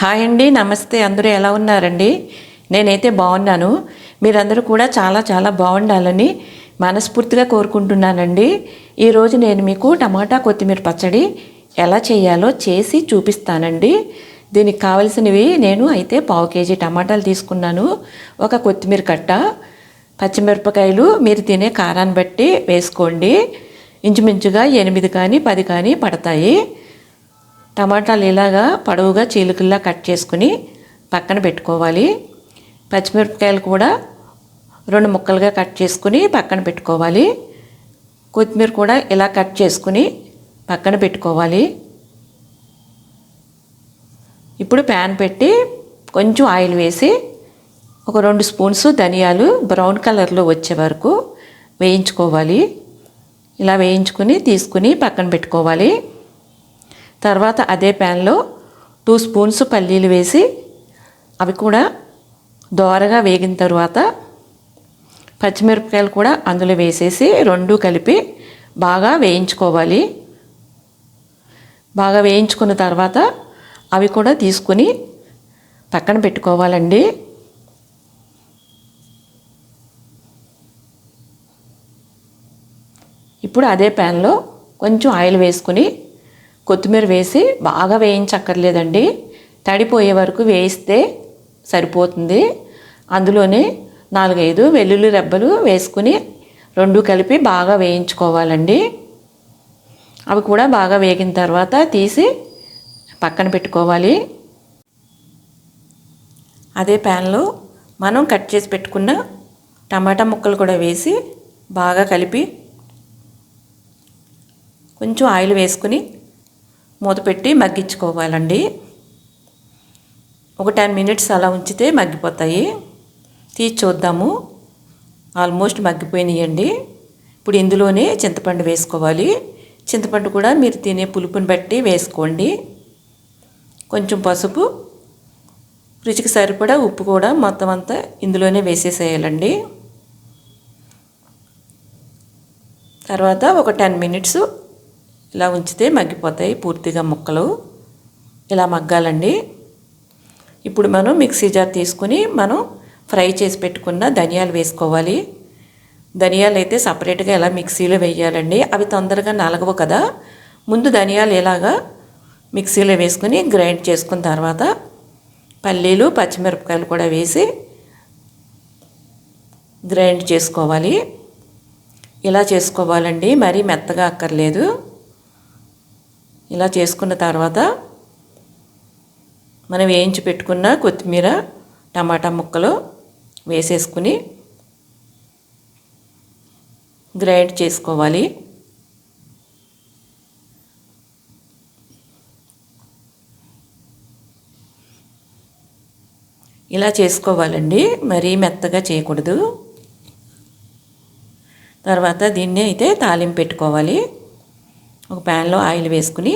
Hi అండి, నమస్తే. అందరూ ఎలా ఉన్నారండి? నేనైతే బాగున్నాను. మీరందరూ కూడా చాలా చాలా బాగుండాలని మనస్ఫూర్తిగా కోరుకుంటున్నానండి. ఈరోజు నేను మీకు టమాటా కొత్తిమీర పచ్చడి ఎలా చేయాలో చేసి చూపిస్తానండి. దీనికి కావలసినవి నేను అయితే 1/2 కేజీ టమాటాలు తీసుకున్నాను, ఒక కొత్తిమీర కట్ట, పచ్చిమిరపకాయలు మీరు తినే కారాన్ని బట్టి వేసుకోండి. ఇంచుమించుగా 8 కానీ 10 కానీ పడతాయి. టమాటాలు ఇలాగా పొడవుగా చీలికల్లా కట్ చేసుకుని పక్కన పెట్టుకోవాలి. పచ్చిమిరపకాయలు కూడా 2 ముక్కలుగా కట్ చేసుకుని పక్కన పెట్టుకోవాలి. కొత్తిమీర కూడా ఇలా కట్ చేసుకుని పక్కన పెట్టుకోవాలి. ఇప్పుడు ప్యాన్ పెట్టి కొంచెం ఆయిల్ వేసి ఒక 2 స్పూన్స్ ధనియాలు బ్రౌన్ కలర్లో వచ్చే వరకు వేయించుకోవాలి. ఇలా వేయించుకుని తీసుకుని పక్కన పెట్టుకోవాలి. తర్వాత అదే ప్యాన్లో 2 స్పూన్స్ పల్లీలు వేసి అవి కూడా దోరగా వేగిన తర్వాత పచ్చిమిరపకాయలు కూడా అందులో వేసేసి 2 కలిపి బాగా వేయించుకోవాలి. బాగా వేయించుకున్న తర్వాత అవి కూడా తీసుకుని పక్కన పెట్టుకోవాలండి. ఇప్పుడు అదే ప్యాన్లో కొంచెం ఆయిల్ వేసుకుని కొత్తిమీర వేసి బాగా వేయించక్కర్లేదండి, తడిపోయే వరకు వేయిస్తే సరిపోతుంది. అందులోనే 4-5 వెల్లుల్లి రెబ్బలు వేసుకుని 2 కలిపి బాగా వేయించుకోవాలండి. అవి కూడా బాగా వేగిన తర్వాత తీసి పక్కన పెట్టుకోవాలి. అదే ప్యాన్లో మనం కట్ చేసి పెట్టుకున్న టమాటా ముక్కలు కూడా వేసి బాగా కలిపి కొంచెం ఆయిల్ వేసుకుని మూత పెట్టి మగ్గించుకోవాలండి. ఒక 10 మినిట్స్ అలా ఉంచితే మగ్గిపోతాయి. తీసి చూద్దాము. ఆల్మోస్ట్ మగ్గిపోయినాయండి. ఇప్పుడు ఇందులోనే చింతపండు వేసుకోవాలి. చింతపండు కూడా మీరు తినే పులుపుని బట్టి వేసుకోండి. కొంచెం పసుపు, రుచికి సరిపడా ఉప్పు కూడా మొత్తం అంతా ఇందులోనే వేసేసేయాలండి. తర్వాత ఒక 10 మినిట్స్ ఇలా ఉంచితే మగ్గిపోతాయి పూర్తిగా ముక్కలు. ఇలా మగ్గాలండి. ఇప్పుడు మనం మిక్సీ జార్ తీసుకుని మనం ఫ్రై చేసి పెట్టుకున్న ధనియాలు వేసుకోవాలి. ధనియాలు అయితే సపరేట్గా ఇలా మిక్సీలో వేయాలండి, అవి తొందరగా నలగవు కదా. ముందు ధనియాలు ఇలాగా మిక్సీలో వేసుకుని గ్రైండ్ చేసుకున్న తర్వాత పల్లీలు పచ్చిమిరపకాయలు కూడా వేసి గ్రైండ్ చేసుకోవాలి. ఇలా చేసుకోవాలండి, మరీ మెత్తగా అక్కర్లేదు. ఇలా చేసుకున్న తర్వాత మనం వేయించి పెట్టుకున్న కొత్తిమీర టమాటా ముక్కలు వేసేసుకుని గ్రైండ్ చేసుకోవాలి. ఇలా చేసుకోవాలండి, మరీ మెత్తగా చేయకూడదు. తర్వాత దీన్ని అయితే తాలింపు పెట్టుకోవాలి. ఒక ప్యాన్లో ఆయిల్ వేసుకుని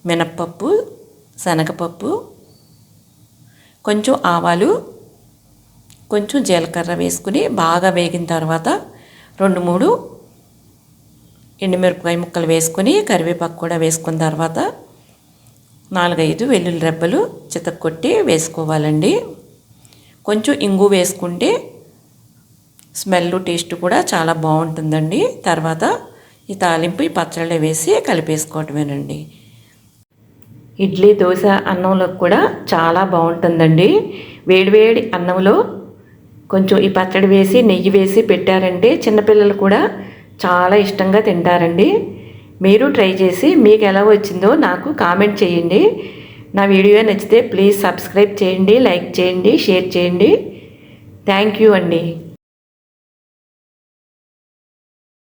మినప్పప్పు, శనగపప్పు, కొంచెం ఆవాలు, కొంచెం జీలకర్ర వేసుకుని బాగా వేగిన తర్వాత 2-3 ఎండుమిరపకాయ ముక్కలు వేసుకుని కరివేపాకు కూడా వేసుకున్న తర్వాత 4-5 వెల్లుల్లి రెబ్బలు చితక్కొట్టి వేసుకోవాలండి. కొంచెం ఇంగు వేసుకుంటే స్మెల్ టేస్ట్ కూడా చాలా బాగుంటుందండి. తర్వాత ఈ తాలింపు ఈ పచ్చళ్ళలో వేసి కలిపేసుకోవటమేనండి. ఇడ్లీ, దోశ, అన్నంలో కూడా చాలా బాగుంటుందండి. వేడివేడి అన్నంలో కొంచెం ఈ పచ్చడి వేసి నెయ్యి వేసి పెట్టారంటే చిన్నపిల్లలు కూడా చాలా ఇష్టంగా తింటారండి. మీరు ట్రై చేసి మీకు ఎలా వచ్చిందో నాకు కామెంట్ చేయండి. నా వీడియో నచ్చితే ప్లీజ్ సబ్స్క్రైబ్ చేయండి, లైక్ చేయండి, షేర్ చేయండి. థ్యాంక్ యూ అండి.